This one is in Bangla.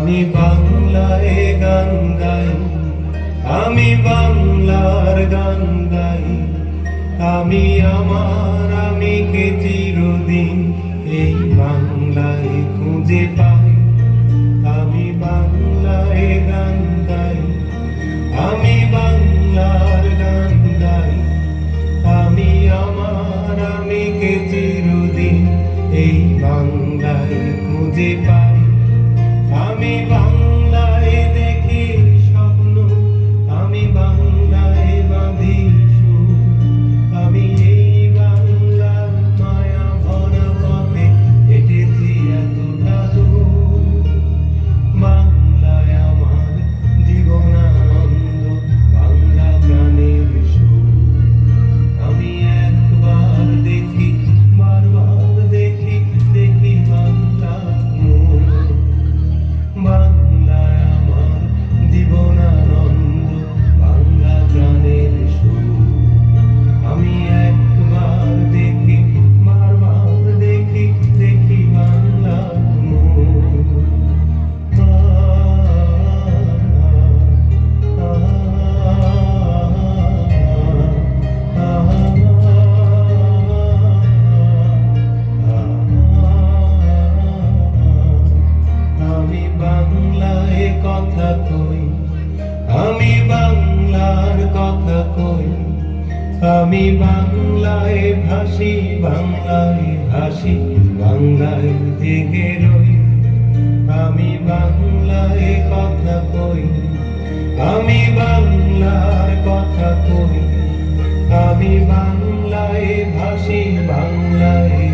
আমি বাংলায় গান গাই, আমি বাংলার গান গাই। আমি আমার আমিকে চিরদিন এই বাংলায় খুঁজে পাই। আমি বাংলায় গান গাই, আমি বাংলার গান গাই। আমি আমার আমিকে চিরদিন এই বাংলায় খুঁজে পাই। আমি বাংলায় দেখি স্বপ্ন, আমি বাংলায় বাঁধি সুর। আমি এই বাংলার মায়া ভরা পথে হেঁটেছি এতটা দূর। বাংলায় আমার জীবনানন্দ, বাংলা প্রাণের সুর। আমি একবার দেখি, বারবার দেখি, দেখি বাংলার মোর। বাংলায় আমার জীবনানন্দ, বাংলা প্রাণের সুর। আমি একবার দেখি, বারবার দেখি, দেখি বাংলার মোর। আমি বাংলায় কথা কই, আমি বাংলার কথা কই। আমি বাংলায় ভাসি, বাংলায় ভাসি, বাংলায় জেগে রই। আমি বাংলায় কথা কই, আমি বাংলার কথা কই। আমি বাংলায় ভাসি, বাংলায়